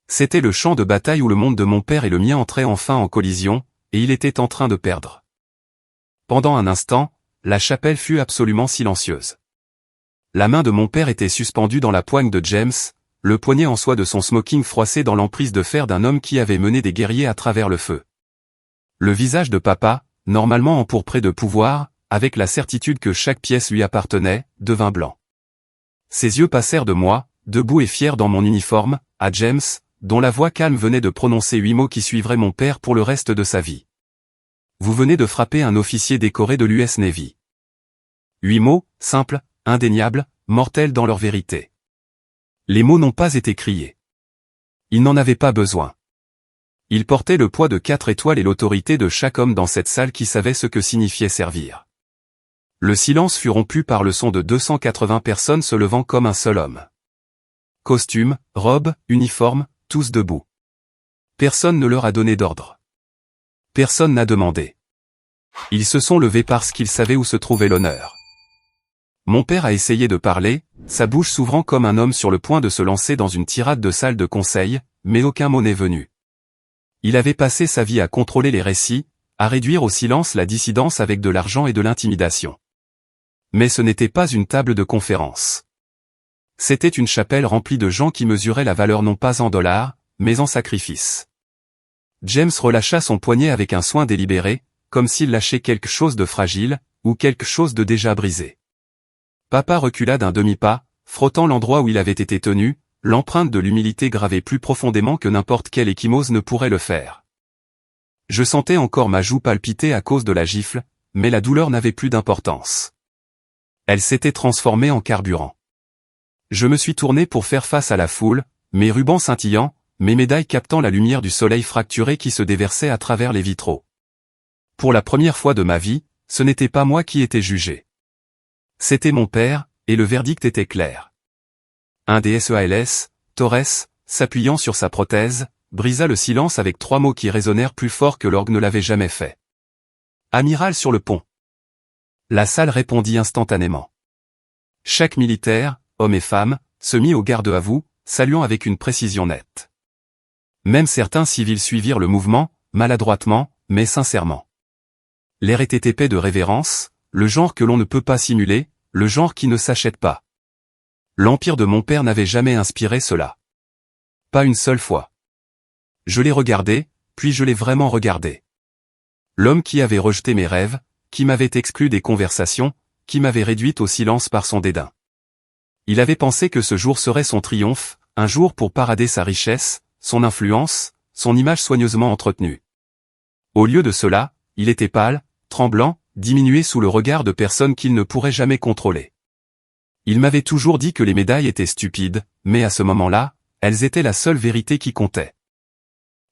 C'était le champ de bataille où le monde de mon père et le mien entraient enfin en collision, et il était en train de perdre. Pendant un instant, la chapelle fut absolument silencieuse. La main de mon père était suspendue dans la poigne de James, le poignet en soie de son smoking froissé dans l'emprise de fer d'un homme qui avait mené des guerriers à travers le feu. Le visage de papa, normalement empourpré de pouvoir, avec la certitude que chaque pièce lui appartenait, devint blanc. Ses yeux passèrent de moi, debout et fier dans mon uniforme, à James, dont la voix calme venait de prononcer 8 mots qui suivraient mon père pour le reste de sa vie. Vous venez de frapper un officier décoré de l'US Navy. 8 mots, simples, indéniables, mortels dans leur vérité. Les mots n'ont pas été criés. Ils n'en avaient pas besoin. Ils portaient le poids de 4 étoiles et l'autorité de chaque homme dans cette salle qui savait ce que signifiait servir. Le silence fut rompu par le son de 280 personnes se levant comme un seul homme. Costume, robe, uniforme, tous debout. Personne ne leur a donné d'ordre. Personne n'a demandé. Ils se sont levés parce qu'ils savaient où se trouvait l'honneur. Mon père a essayé de parler, sa bouche s'ouvrant comme un homme sur le point de se lancer dans une tirade de salle de conseil, mais aucun mot n'est venu. Il avait passé sa vie à contrôler les récits, à réduire au silence la dissidence avec de l'argent et de l'intimidation. Mais ce n'était pas une table de conférence. C'était une chapelle remplie de gens qui mesuraient la valeur non pas en dollars, mais en sacrifices. James relâcha son poignet avec un soin délibéré, comme s'il lâchait quelque chose de fragile, ou quelque chose de déjà brisé. Papa recula d'un demi-pas, frottant l'endroit où il avait été tenu, l'empreinte de l'humilité gravée plus profondément que n'importe quel échymose ne pourrait le faire. Je sentais encore ma joue palpiter à cause de la gifle, mais la douleur n'avait plus d'importance. Elle s'était transformée en carburant. Je me suis tourné pour faire face à la foule, mes rubans scintillants, mes médailles captant la lumière du soleil fracturé qui se déversait à travers les vitraux. Pour la première fois de ma vie, ce n'était pas moi qui étais jugé. C'était mon père, et le verdict était clair. Un des SEALS, Torres, s'appuyant sur sa prothèse, brisa le silence avec 3 mots qui résonnèrent plus fort que l'orgue ne l'avait jamais fait. Amiral sur le pont. La salle répondit instantanément. Chaque militaire, homme et femme, se mit au garde à vous, saluant avec une précision nette. Même certains civils suivirent le mouvement, maladroitement, mais sincèrement. L'air était épais de révérence, le genre que l'on ne peut pas simuler, le genre qui ne s'achète pas. L'empire de mon père n'avait jamais inspiré cela. Pas une seule fois. Je l'ai regardé, puis je l'ai vraiment regardé. L'homme qui avait rejeté mes rêves, qui m'avait exclu des conversations, qui m'avait réduite au silence par son dédain. Il avait pensé que ce jour serait son triomphe, un jour pour parader sa richesse, son influence, son image soigneusement entretenue. Au lieu de cela, il était pâle, tremblant, diminué sous le regard de personnes qu'il ne pourrait jamais contrôler. Il m'avait toujours dit que les médailles étaient stupides, mais à ce moment-là, elles étaient la seule vérité qui comptait.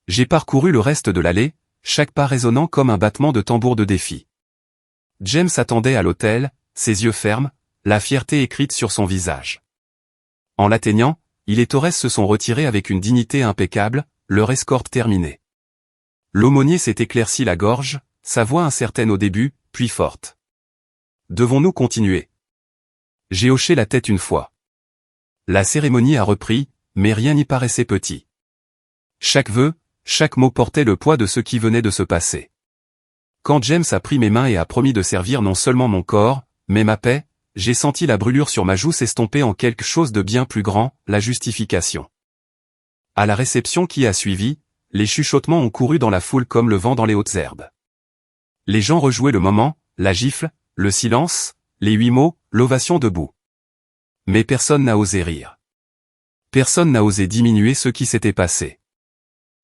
J'ai parcouru le reste de l'allée, chaque pas résonnant comme un battement de tambour de défi. James attendait à l'hôtel, ses yeux fermes, la fierté écrite sur son visage. En l'atteignant, il et Torres se sont retirés avec une dignité impeccable, leur escorte terminée. L'aumônier s'est éclairci la gorge, sa voix incertaine au début, puis forte. Devons-nous continuer? J'ai hoché la tête une fois. La cérémonie a repris, mais rien n'y paraissait petit. Chaque vœu, chaque mot portait le poids de ce qui venait de se passer. Quand James a pris mes mains et a promis de servir non seulement mon corps, mais ma paix, j'ai senti la brûlure sur ma joue s'estomper en quelque chose de bien plus grand, la justification. À la réception qui a suivi, les chuchotements ont couru dans la foule comme le vent dans les hautes herbes. Les gens rejouaient le moment, la gifle, le silence, les 8 mots, l'ovation debout. Mais personne n'a osé rire. Personne n'a osé diminuer ce qui s'était passé.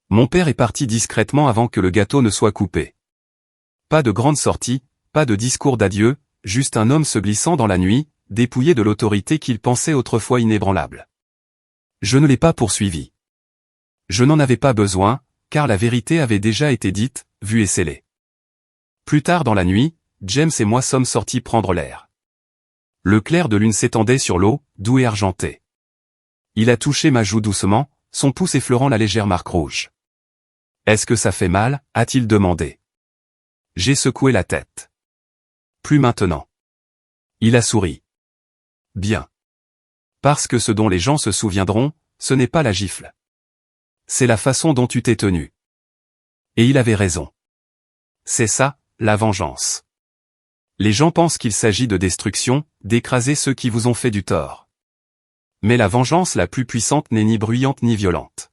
Mon père est parti discrètement avant que le gâteau ne soit coupé. Pas de grande sortie, pas de discours d'adieu, juste un homme se glissant dans la nuit, dépouillé de l'autorité qu'il pensait autrefois inébranlable. Je ne l'ai pas poursuivi. Je n'en avais pas besoin, car la vérité avait déjà été dite, vue et scellée. Plus tard dans la nuit, James et moi sommes sortis prendre l'air. Le clair de lune s'étendait sur l'eau, doux et argenté. Il a touché ma joue doucement, son pouce effleurant la légère marque rouge. « Est-ce que ça fait mal ?» a-t-il demandé. J'ai secoué la tête. Plus maintenant. Il a souri. Bien. Parce que ce dont les gens se souviendront, ce n'est pas la gifle. C'est la façon dont tu t'es tenu. Et il avait raison. C'est ça, la vengeance. Les gens pensent qu'il s'agit de destruction, d'écraser ceux qui vous ont fait du tort. Mais la vengeance la plus puissante n'est ni bruyante ni violente.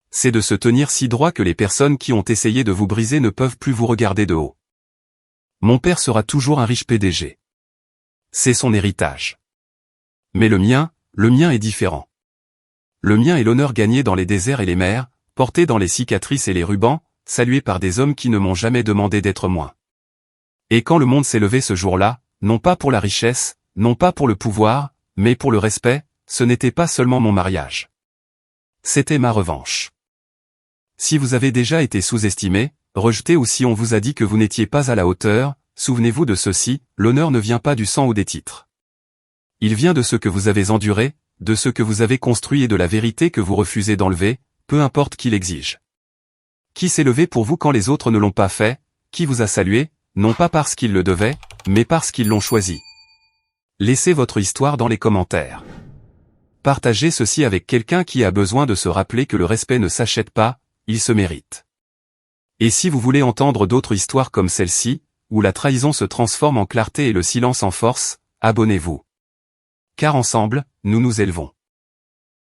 C'est de se tenir si droit que les personnes qui ont essayé de vous briser ne peuvent plus vous regarder de haut. Mon père sera toujours un riche PDG. C'est son héritage. Mais le mien est différent. Le mien est l'honneur gagné dans les déserts et les mers, porté dans les cicatrices et les rubans, salué par des hommes qui ne m'ont jamais demandé d'être moins. Et quand le monde s'est levé ce jour-là, non pas pour la richesse, non pas pour le pouvoir, mais pour le respect, ce n'était pas seulement mon mariage. C'était ma revanche. Si vous avez déjà été sous-estimé, rejeté ou si on vous a dit que vous n'étiez pas à la hauteur, souvenez-vous de ceci, l'honneur ne vient pas du sang ou des titres. Il vient de ce que vous avez enduré, de ce que vous avez construit et de la vérité que vous refusez d'enlever, peu importe qui l'exige. Qui s'est levé pour vous quand les autres ne l'ont pas fait? Qui vous a salué, non pas parce qu'ils le devaient, mais parce qu'ils l'ont choisi? Laissez votre histoire dans les commentaires. Partagez ceci avec quelqu'un qui a besoin de se rappeler que le respect ne s'achète pas, il se mérite. Et si vous voulez entendre d'autres histoires comme celle-ci, où la trahison se transforme en clarté et le silence en force, abonnez-vous. Car ensemble, nous nous élevons.